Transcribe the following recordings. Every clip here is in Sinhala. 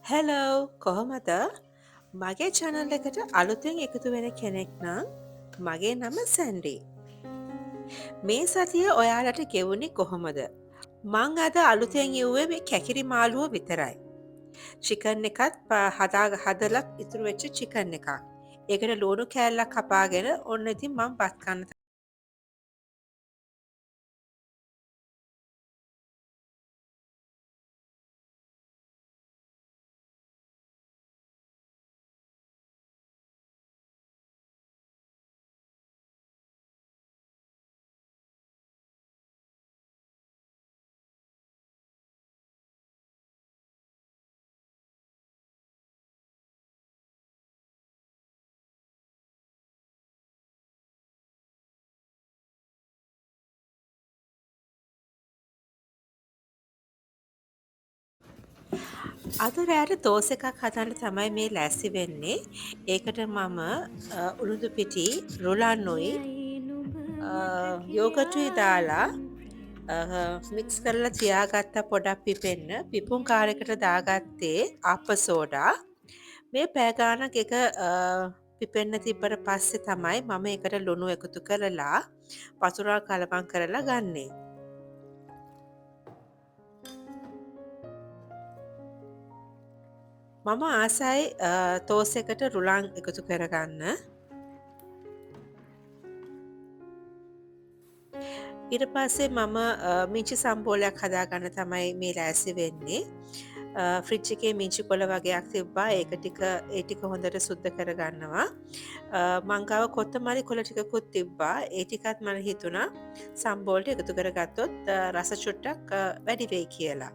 හැලෝ කොහොමද මගේ චැනල් එකට අලුතෙන් එකතු වෙන කෙනෙක් නම් මගේ නම සැන්ඩි. මේ සතිය ඔයාලට ගෙවුණි කොහොමද. මං අද අලුතෙන් යව්වේ මේ කැකිරි මාළුව විතරයි. චිකන් එකත් හදලක් ඉතුරු වෙච්ච චිකන් එකක්. ඒකට ලූුණු කෑල්ලක් කපාගෙන ඔන්න ඉතින් මං බත්කන්න. අද රෑට දෝස එකක් හදන්න තමයි මේ ලැස්සි වෙන්නේ. ඒකට මම උළුදු පිටි රුලන්නුයි යෝගටුයි දාලා මික්ස් කරලා තියාගත්ත පොඩක් පිපෙන්න පිපුම් කාරකට දාගත්තේ අප සෝඩා මේ පෑගානක් එක පිපෙන්න තිබ්බට පස්සේ තමයි මම එකට ලුණු එකතු කරලා පසුරා කලපං කරලා ගන්නේ. මම ආසයි තෝස එකට රුලං එකතු කරගන්න. ඊට පස්සේ මම මිංචි සම්බෝලයක් හදාගන්න තමයි මේ ලෑසි වෙන්නේ. ෆ්‍රිච් එකේ මිංචි කොළ වගේයක් තිබ්බා ඒක ඒ ටික හොඳට සුද්ධ කරගන්නවා. මංගාව කොත්තමලි කොළ ටිකකුත් තිබ්බා ඒ ටිකත් මට හිතුණා සම්බෝලට එකතු කරගත්තොත් රස චුට්ටක් වැඩි වෙයි කියලා.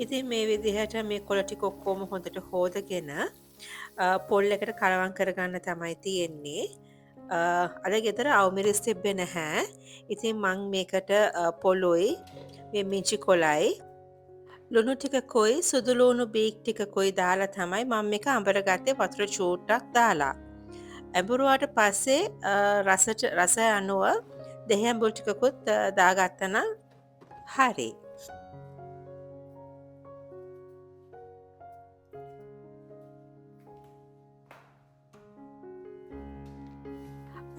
ඉතින් මේ විදිහට මේ කොළ ටික ඔක්කොම හොඳට හෝදගෙන පොල් එකට කලවම් කරගන්න තමයි තියෙන්නේ. අද ගෙදර අවමිරිස් තිබ්බේ නැහැ. ඉතින් මං මේකට පොලොයි මේ මිංචි කොලයි ලුණු ටිකකුයි සුදුලූුණු බීක් ටිකකුයි දාලා තමයි මම මේක අඹරගත්තේ වතුර චූට්ටක් දාලා. ඇඹුරුවාට පස්සේ රස අනුව දෙහිඇඹුල් ටිකකුත් දාගත්තන හරි.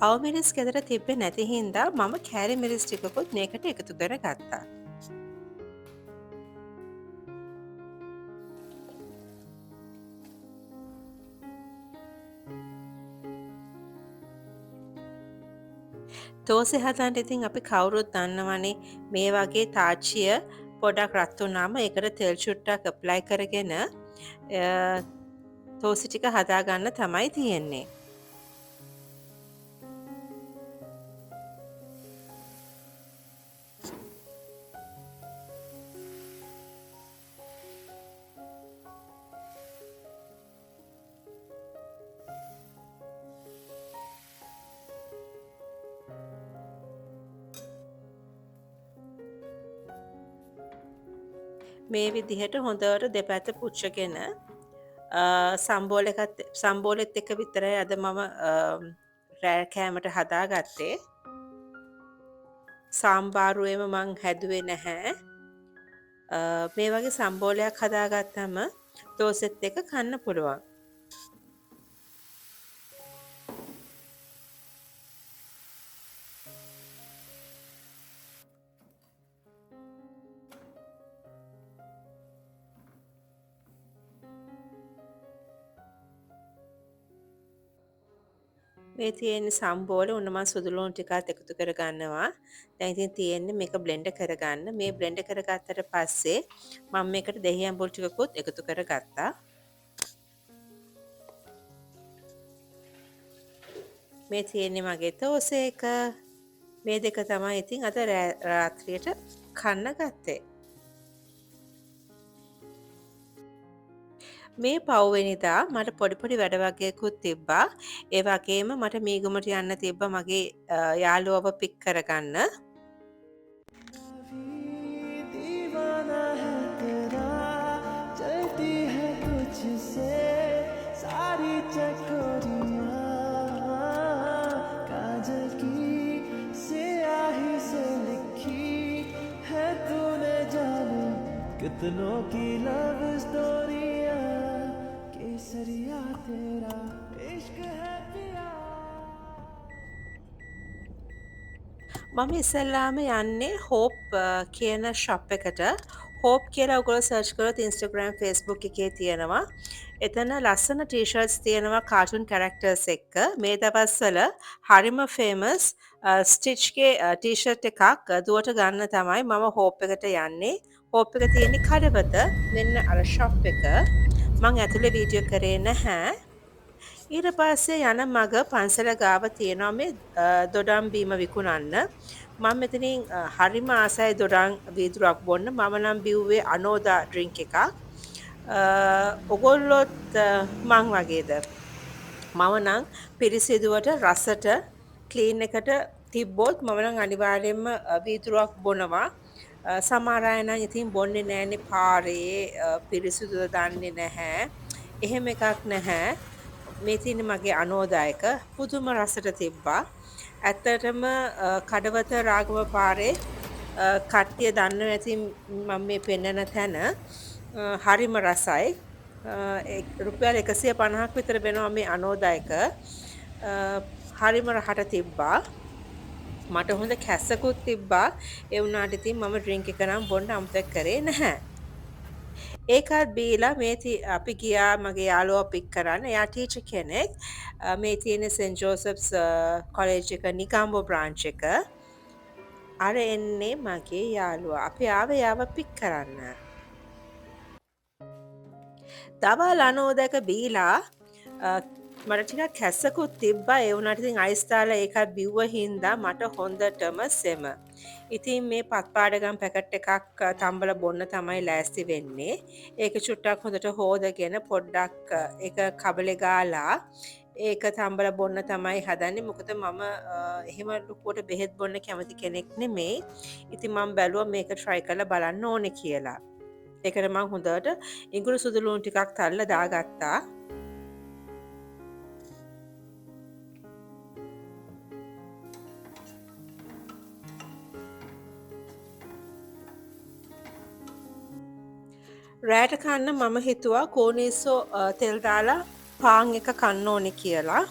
අවමිරිස් ගෙදර තිබ්බේ නැති හින්දා මම කෑරි මිරිස් ටිකකුත් මේකට එකතු කර ගත්තා. තෝසෙ හදන්ට ඉතින් අපි කවුරුත් දන්නවනේ මේ වගේ තාච්චිය පොඩක් රත්තුනාම එකට තෙල් චුට්ටක් අප්ලයි කරගෙන තෝසි ටික හදාගන්න තමයි තියෙන්නේ. මේ විදිහට හොඳට දෙපැත්ත පුච්චගෙන සම්බෝලෙත් එක විතරයි අද මම රෑකෑමට හදාගත්තේ. සාම්බාරුවම මං හැදුවේ නැහැ. මේ වගේ සම්බෝලයක් හදාගත්තම දෝසෙත් එක කන්න පුළුවන්. මේ තියෙන සම්බෝල උනම සුදුලුණු ටිකත් එකතු කරගන්නවා. දැන් ඉතින් තියෙන්නේ මේක බ්ලෙන්ඩ් කරගන්න. මේ බ්ලෙන්ඩ් කරගත්තට පස්සේ මම මේකට දෙහි ඇඹුල් ටිකකුත් එකතු කරගත්තා. මේ තියෙන්නේ මගේ තෝසෙ එක. මේ දෙක තමයි ඉතින් අද රාත්‍රියට කන්න ගත්තේ. මේ පව්වෙනිදා මට පොඩිපොඩි වැඩ වගේකුත් තිබ්බා. ඒ වගේම මට මීගමට යන්න තිබ්බ මගේ යාළුවව පික් කරගන්න. दीवाना है तेरा चलती है तुझसे सारी चकोरियां काजल की स्याही से लिखी कितनों की लव स्टोरिया केसरिया तेरा इश्क है पिया මම ඉස්සල්ලාම යන්නේ හෝප් කියන ශොප් එකට. හෝප් කියලා ඔයගොල්ලෝ සර්ච් කරොත් Instagram, Facebook එකේ තියෙනවා. එතන ලස්සන ටී-ෂර්ට්ස් තියෙනවා කාටුන් කැරක්ටර්ස් එක්ක. මේ දවස්වල හරිම ෆේමස් ස්ටිච්ගේ ටී-ෂර්ට් එකක් දුවට ගන්න තමයි මම හෝප් එකට යන්නේ. හෝප් එක තියෙන්නේ කඩවත. මෙන්න අර ශොප් එක. මං ඇතුලේ වීඩියෝ කරේ නැහැ. ඊට පස්සේ යන මග පන්සල ගාව තියෙනවා මේ දොඩම් බීම විකුණන්න. මම මෙතනින් හරිම ආසයි දොඩම් වීදුරක් බොන්න. මම නම් බිව්වේ අනෝදා ඩ්‍රින්ක් එකක්. ඔගොල්ලොත් මං වගේද? මම නම් පිරිසිදුවට රසට ක්ලීන් එකට තිබ්බොත් මම නම් අනිවාර්යයෙන්ම වීදුරක් බොනවා. සමහර අය නම් ඉතින් බොන්නේ නැහනේ පාරේ පිරිසිදුද දන්නේ නැහැ. එහෙම එකක් නැහැ. මේ තියෙන්නේ මගේ අනෝදායක පුදුම රසට තිබ්බා. ඇත්තටම කඩවත රාගම පාරේ කට්ටිය දන්නවා ඇති මම මේ පෙන්නන තැන හරිම රසයි. රුපියල් 150ක් විතර වෙනවා මේ අනෝදායක. හරිම රහට තිබ්බා. මට හොඳ කැස්සකුත් තිබ්බා. ඒ වුණාට ඉතින් මම ඩ්‍රින්ක් එක නම් බොන්න අමතක කරේ නැහැ. ඒකත් බීලා අපි ගියා මගේ යාළුවා පික් කරන්න. එයා ටීචර් කෙනෙක්. මේ තියෙන සෙන්ට් ජෝසප්ස් කොලෙජ් එක නිකාම්බෝ බ්‍රාන්ච් එක. අර එන්නේ මගේ යාළුවා. අපි ආවේ එයාව පික් කරන්න. දවල් අනෝදක බීලා මට ටිකක් කැස්සකුත් තිබ්බා. ඒ වුණාට ඉතින් අයිස් දාලා ඒකත් බිව්ව හින්දා මට හොඳටම සෙම. ඉතින් මේ පත්පාඩගම් පැකට් එකක් තම්බලා බොන්න තමයි ලෑස්ති වෙන්නේ. ඒක චුට්ටක් හොඳට හොදගෙන පොඩ්ඩක් ඒක කබලේ ගාලා ඒක තම්බලා බොන්න තමයි හදන්නේ. මොකද මම එහෙම ලොකුවට බෙහෙත් බොන්න කැමති කෙනෙක් නෙමෙයි. ඉතින් මම බැලුවා මේක try කරලා බලන්න ඕනේ කියලා. ඒකට මම හොඳට ඉඟුරු සුදු ලුණු ටිකක් තල්ලා දාගත්තා. රෑට කන්න මම හිතුවා කෝනිස්සෝ තෙල් දාලා පාන් එක කන්න ඕනේ කියලා.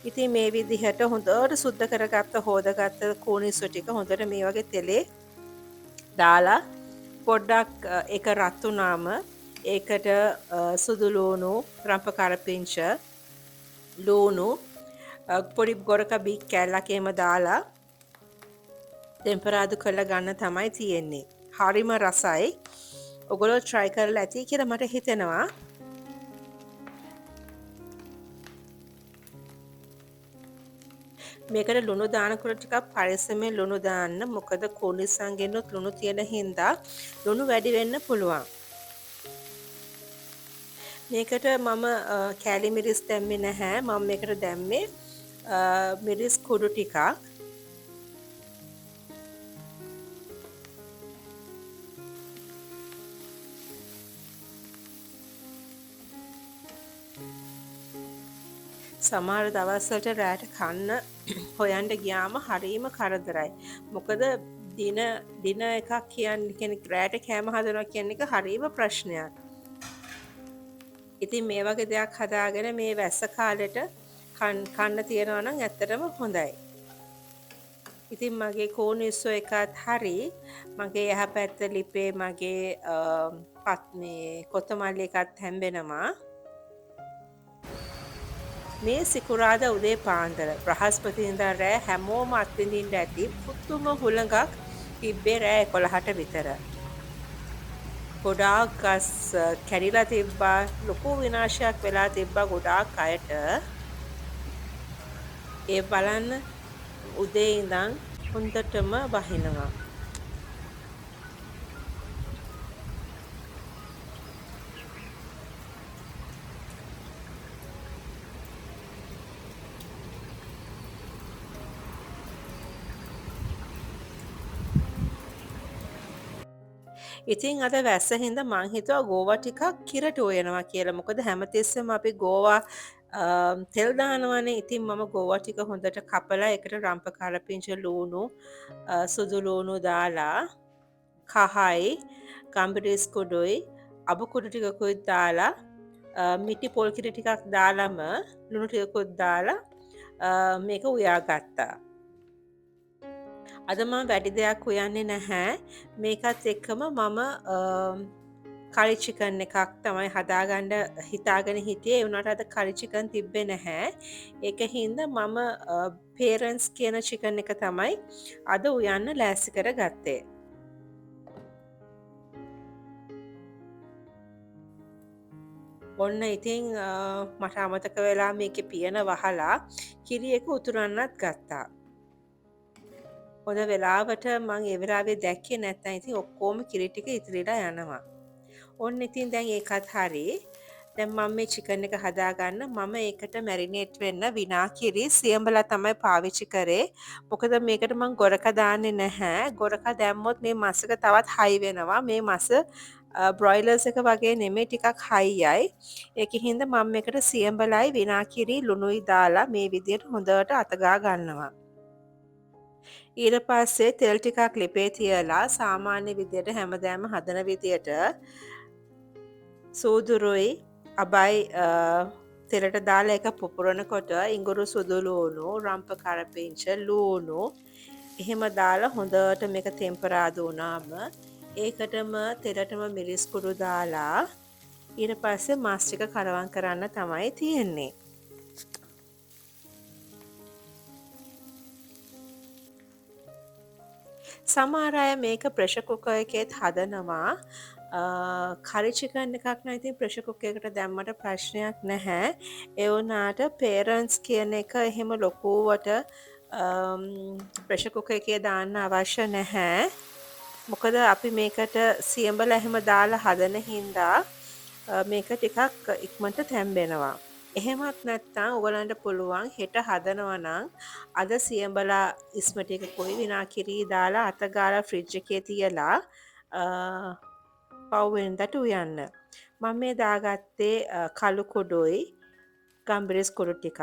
ඉතින් මේ විදිහට හොඳට සුද්ධ කරගත්ත හොදගත්ත කෝනිස්සෝ ටික හොඳට මේ වගේ තෙලේ දාලා පොඩ්ඩක් ඒක රත් වුණාම ඒකට සුදු ලුණු, රම්ප කරපිංච, ලුණු, පොඩි ගොරක බී කෑල්ලක් එහෙම දාලා ටෙම්පරාදු කරලා ගන්න තමයි තියෙන්නේ. හරිම රසයි. ඔගොල්ලෝ try කරලා ඇති කියලා මට හිතෙනවා. මේකට ලුණු දානකොට ටිකක් පරිස්සමෙන් ලුණු දාන්න. මොකද කෝනිසන් ගෙන්නොත් ලුණු තියෙන හින්දා ලුණු වැඩි වෙන්න පුළුවන්. මේකට මම කෑලි මිරිස් දැම්මේ නැහැ. මම මේකට දැම්මේ මිරිස් කුඩු ටිකක්. සමහර දවස්වලට රෑට කන්න හොයන්න ගියාම හරීම කරදරයි. මොකද දින එකක් කියන්නේ කෙනෙක් රෑට කෑම හදනවා කියන එක හරීම ප්‍රශ්නයක්. ඉතින් මේ වගේ දෙයක් හදාගෙන මේ වැස්ස කාලෙට කන්න තියනවා නම් ඇත්තටම හොඳයි. ඉතින් මගේ කෝනිස්සෝ එකත් හරි මගේ යහපැත්ත ලිපේ මගේ කොත්තමල්ලි එකත් හැම්බෙනවා. මේ සිකුරාදා උදේ පාන්දර බ්‍රහස්පතින්දා රෑ හැමෝම අත්විඳින්න ඇති පුදුම හුළඟක් තිබ්බේ රෑ 11ට විතර. ගොඩාක් ගස් කැඩිලා තිබ්බා. ලොකු විනාශයක් වෙලා තිබ්බා ගොඩාක් අයට. ඒ බලන්න උදේ ඉඳන් හොඳටම වහිනවා. ඉතින් අද වැස්ස හින්දා මං හිතුවා ගෝවා ටිකක් කිරට උයනවා කියලා. මොකද හැමතිස්සෙම අපි ගෝවා තෙල් දානවනේ. ඉතින් මම ගෝවා ටික හොඳට කපලා ඒකට රම්ප කරපිංච ලුණු සුදු ලුණු දාලා කහයි ගම්බිරිස් කුඩුයි අබු කුඩු ටිකකුත් දාලා මිටි පොල් කිරි ටිකක් දාලම ලුණු ටිකකුත් දාලා මේක උයා ගත්තා. අද මම වැඩි දෙයක් උයන්නේ නැහැ. මේකත් එක්කම මම කරි චිකන් එකක් තමයි හදාගන්න හිතාගෙන හිටියේ. ඒ වුණාට අද කරි චිකන් තිබ්බේ නැහැ. ඒක හින්දා මම පේරන්ට්ස් කියන චිකන් එක තමයි අද උයන්න ලෑස්ති කර ගත්තේ. ඔන්න ඉතින් මට අමතක වෙලා මේකේ පියන වහලා කිරි එක උතුරන්නත් ගත්තා. හොඳ වෙලාවට මං ඒ වෙලාවේ දැක්කේ නැත්නම් ඉතින් ඔක්කොම කිරි ටික ඉතිරිලා යනවා. ඔන්න ඉතින් දැන් ඒකත් හරි. දැන් මම මේ චිකන් එක හදාගන්න මම ඒකට මැරිනේට් වෙන්න විනාකිරි සියඹලා තමයි පාවිච්චි කරේ. මොකද මේකට මං ගොරක දාන්නේ නැහැ. ගොරක දැම්මොත් මේ මස් එක තවත් හයි වෙනවා. මේ මස බ්‍රොයිලර්ස් එක වගේ නෙමෙයි ටිකක් හයියයි. ඒක හින්දා මම මේකට සියඹලයි විනාකිරි ලුණුයි දාලා මේ විදියට හොඳට අතගා ගන්නවා. ඊට පස්සේ තෙල් ටිකක් ලිපේ තියලා සාමාන්‍ය විදියට හැමදාම හදන විදියට සූදුරුයි අබයි තෙලට දාලා එක පුපුරනකොට ඉඟුරු සුදුලූණු රම්ප කරපිංච ලූණු එහෙම දාලා හොඳට මේක තෙම්පරාදු වුණාම ඒකටම තෙලටම මිරිස් කුඩු දාලා ඊට පස්සේ මස් ටික කරවම් කරන්න තමයි තියෙන්නේ. සමහර අය මේක ප්‍රෙෂර් කුකර් එකේත් හදනවා. කරි චිකන් එකක් නම් ඉතින් ප්‍රෙෂර් කුකර් එකට දැම්මට ප්‍රශ්නයක් නැහැ. ඒ වුණාට පේරන්ට්ස් කියන එක එහෙම ලොකුවට ප්‍රෙෂර් කුකර් එකේ දාන්න අවශ්‍ය නැහැ. මොකද අපි මේකට සියඹලා එහෙම දාලා හදන හින්දා මේක ටිකක් ඉක්මනට තැම්බෙනවා. එහෙමත් නැත්නම් ඔයගලන්ට පුළුවන් හෙට හදනවා නම් අද සියඹලා ඉස්ම ටිකකුයි විනාකිරි දාලා අත ගාලා ෆ්‍රිජ් එකේ තියලා පව්වෙනිදට උයන්න. මම මේ දාගත්තේ කළු කුඩුයි ගම්බිරිස් කුඩු ටිකක්.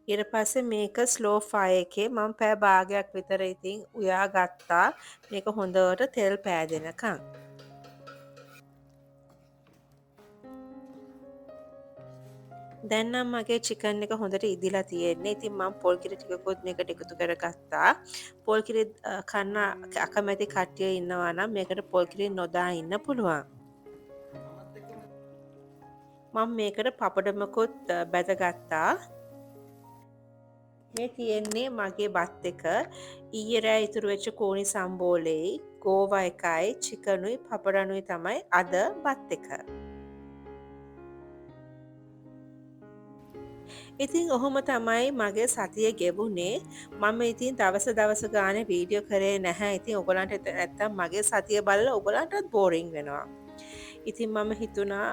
ඊට පස්සේ මේක ස්ලෝ ෆයර් එකේ මම පැය භාගයක් විතර ඉතින් උයා ගත්තා. මේක හොඳට තෙල් පෑදෙනකන්. දැන් නම් මගේ චිකන් එක හොඳට ඉදිලා තියෙන්නේ. ඉතින් මම පොල් කිරි ටිකකුත් මේකට එකතු කරගත්තා. පොල් කිරි කන්න අකමැති කට්ටිය ඉන්නවා නම් මේකට පොල් කිරි නොදා ඉන්න පුළුවන්. මම මේකට පපඩමකුත් බැදගත්තා. මේ තියෙන්නේ මගේ බත් එක. ඊයේ රෑ ඉතුරු වෙච්ච කෝණි සම්බෝලෙයි ගෝවා එකයි චිකනුයි පපඩනුයි තමයි අද බත් එක. ඉතින් ඔහොම තමයි මගේ සතිය ගෙවුනේ. මම ඉතින් දවස ගානේ වීඩියෝ කරේ නැහැ. ඉතින් ඔයගලන්ට නැත්තම් මගේ සතිය බලලා ඔයගලන්ටත් බෝරින් වෙනවා. ඉතින් මම හිතුණා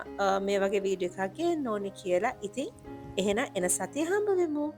මේ වගේ වීඩියෝ එකක් ගේන්න ඕනේ කියලා. ඉතින් එහෙනම් එන සතිය හම්බ වෙමු.